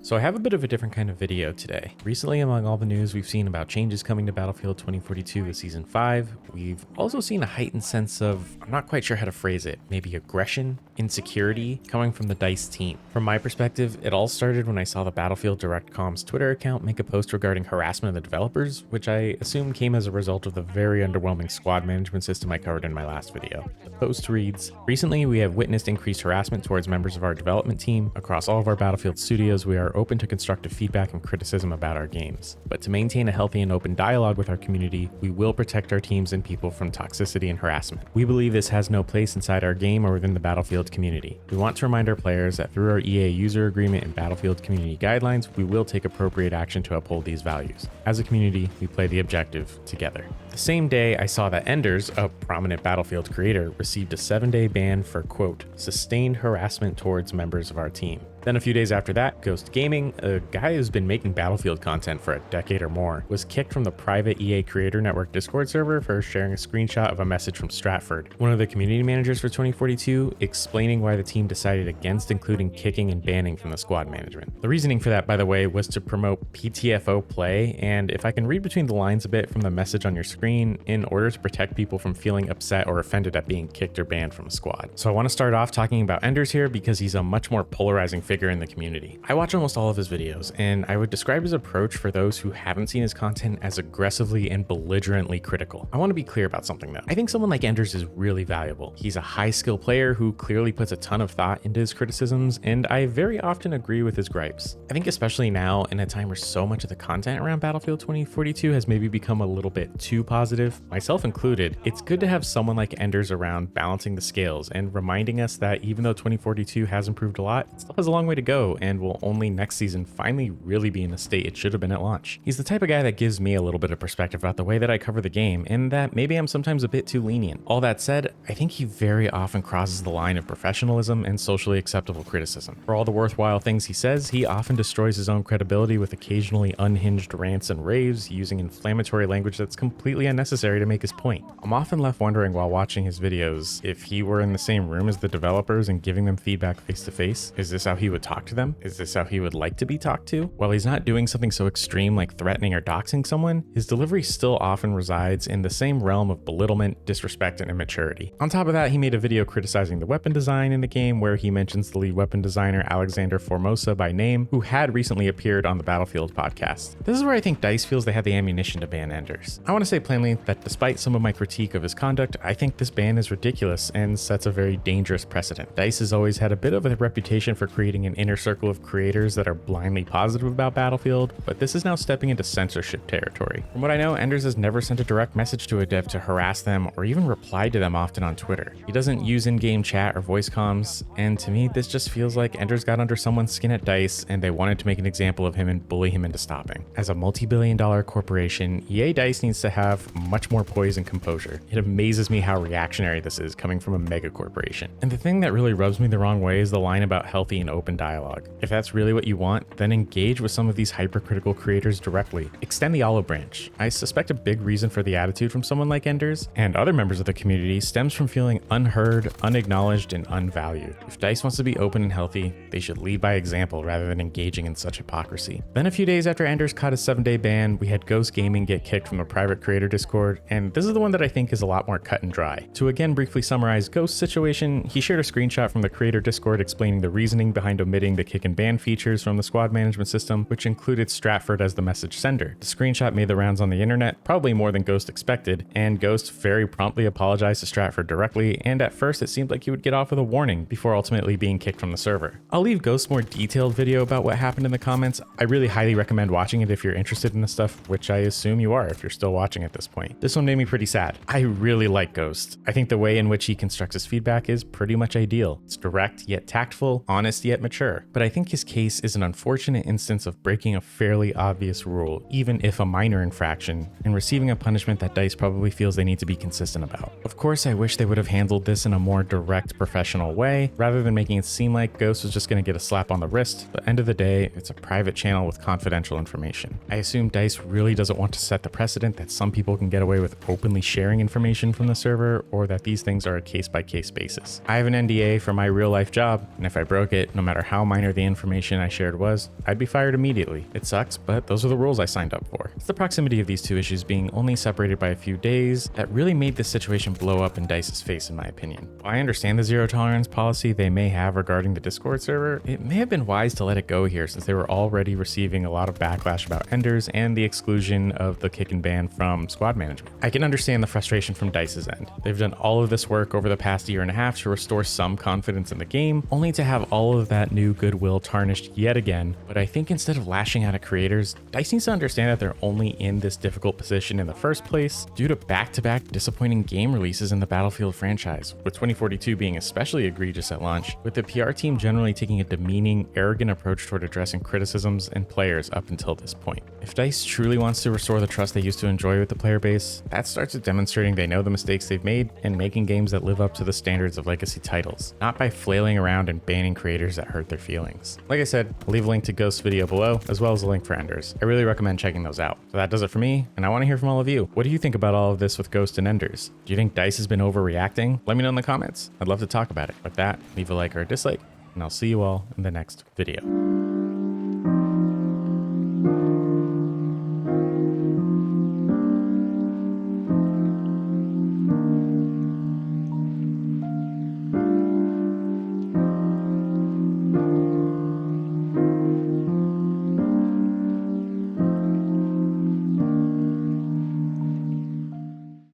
So I have a bit of a different kind of video today. Recently, among all the news we've seen about changes coming to Battlefield 2042 with Season 5, we've also seen a heightened sense of, I'm not quite sure how to phrase it, maybe aggression, insecurity, coming from the DICE team. From my perspective, it all started when I saw the Battlefield Direct.com's Twitter account make a post regarding harassment of the developers, which I assume came as a result of the very underwhelming squad management system I covered in my last video. The post reads, "Recently, we have witnessed increased harassment towards members of our development team. Across all of our Battlefield studios, we are open to constructive feedback and criticism about our games. But to maintain a healthy and open dialogue with our community, we will protect our teams and people from toxicity and harassment. We believe this has no place inside our game or within the Battlefield community. We want to remind our players that through our EA user agreement and Battlefield community guidelines, we will take appropriate action to uphold these values. As a community, we play the objective together." The same day, I saw that Enders, a prominent Battlefield creator, received a 7-day ban for, quote, "sustained harassment towards members of our team." Then a few days after that, Ghost Gaming, a guy who's been making Battlefield content for a decade or more, was kicked from the private EA Creator Network Discord server for sharing a screenshot of a message from Stratford, one of the community managers for 2042, explaining why the team decided against including kicking and banning from the squad management. The reasoning for that, by the way, was to promote PTFO play, and if I can read between the lines a bit from the message on your screen, in order to protect people from feeling upset or offended at being kicked or banned from a squad. So I want to start off talking about Enders here because he's a much more polarizing figure in the community. I watch almost all of his videos, and I would describe his approach for those who haven't seen his content as aggressively and belligerently critical. I want to be clear about something though. I think someone like Enders is really valuable. He's a high skill player who clearly puts a ton of thought into his criticisms, and I very often agree with his gripes. I think especially now, in a time where so much of the content around Battlefield 2042 has maybe become a little bit too positive, myself included, it's good to have someone like Enders around balancing the scales and reminding us that even though 2042 has improved a lot, it still has a long way to go and will only next season finally really be in the state it should have been at launch. He's the type of guy that gives me a little bit of perspective about the way that I cover the game, and that maybe I'm sometimes a bit too lenient. All that said, I think he very often crosses the line of professionalism and socially acceptable criticism. For all the worthwhile things he says, he often destroys his own credibility with occasionally unhinged rants and raves, using inflammatory language that's completely unnecessary to make his point. I'm often left wondering while watching his videos, if he were in the same room as the developers and giving them feedback face to face, is this how he would talk to them? Is this how he would like to be talked to? While he's not doing something so extreme like threatening or doxing someone, his delivery still often resides in the same realm of belittlement, disrespect, and immaturity. On top of that, he made a video criticizing the weapon design in the game where he mentions the lead weapon designer Alexander Formosa by name, who had recently appeared on the Battlefield podcast. This is where I think DICE feels they have the ammunition to ban Enders. I want to say plainly that despite some of my critique of his conduct, I think this ban is ridiculous and sets a very dangerous precedent. DICE has always had a bit of a reputation for creating an inner circle of creators that are blindly positive about Battlefield, but this is now stepping into censorship territory. From what I know, Enders has never sent a direct message to a dev to harass them or even replied to them often on Twitter. He doesn't use in-game chat or voice comms, and to me, this just feels like Enders got under someone's skin at DICE and they wanted to make an example of him and bully him into stopping. As a multi-billion-dollar corporation, EA DICE needs to have much more poise and composure. It amazes me how reactionary this is coming from a mega corporation. And the thing that really rubs me the wrong way is the line about healthy and open dialogue. If that's really what you want, then engage with some of these hypercritical creators directly. Extend the olive branch. I suspect a big reason for the attitude from someone like Enders and other members of the community stems from feeling unheard, unacknowledged, and unvalued. If DICE wants to be open and healthy, they should lead by example rather than engaging in such hypocrisy. Then a few days after Enders caught his 7-day ban, we had Ghost Gaming get kicked from a private creator Discord, and this is the one that I think is a lot more cut and dry. To again briefly summarize Ghost's situation, he shared a screenshot from the creator Discord explaining the reasoning behind omitting the kick and ban features from the squad management system, which included Stratford as the message sender. The screenshot made the rounds on the internet, probably more than Ghost expected, and Ghost very promptly apologized to Stratford directly, and at first it seemed like he would get off with a warning before ultimately being kicked from the server. I'll leave Ghost's more detailed video about what happened in the comments. I really highly recommend watching it if you're interested in this stuff, which I assume you are if you're still watching at this point. This one made me pretty sad. I really like Ghost. I think the way in which he constructs his feedback is pretty much ideal. It's direct yet tactful, honest yet mature. But I think his case is an unfortunate instance of breaking a fairly obvious rule, even if a minor infraction, and receiving a punishment that DICE probably feels they need to be consistent about. Of course, I wish they would have handled this in a more direct, professional way, rather than making it seem like Ghost was just going to get a slap on the wrist. But end of the day, it's a private channel with confidential information. I assume DICE really doesn't want to set the precedent that some people can get away with openly sharing information from the server, or that these things are a case-by-case basis. I have an NDA for my real-life job, and if I broke it, no matter matter how minor the information I shared was, I'd be fired immediately. It sucks, but those are the rules I signed up for. It's the proximity of these two issues being only separated by a few days that really made this situation blow up in DICE's face, in my opinion. While I understand the zero tolerance policy they may have regarding the Discord server, it may have been wise to let it go here since they were already receiving a lot of backlash about enders and the exclusion of the kick and ban from squad management. I can understand the frustration from DICE's end. They've done all of this work over the past year and a half to restore some confidence in the game, only to have all of that new goodwill tarnished yet again. But I think instead of lashing out at creators, DICE needs to understand that they're only in this difficult position in the first place due to back-to-back disappointing game releases in the Battlefield franchise, with 2042 being especially egregious at launch, with the PR team generally taking a demeaning, arrogant approach toward addressing criticisms and players up until this point. If DICE truly wants to restore the trust they used to enjoy with the player base, that starts with demonstrating they know the mistakes they've made and making games that live up to the standards of legacy titles, not by flailing around and banning creators that hurt their feelings. Like I said, I'll leave a link to Ghost's video below, as well as a link for Enders. I really recommend checking those out. So that does it for me, and I want to hear from all of you. What do you think about all of this with Ghost and Enders? Do you think DICE has been overreacting? Let me know in the comments. I'd love to talk about it. With that, leave a like or a dislike, and I'll see you all in the next video.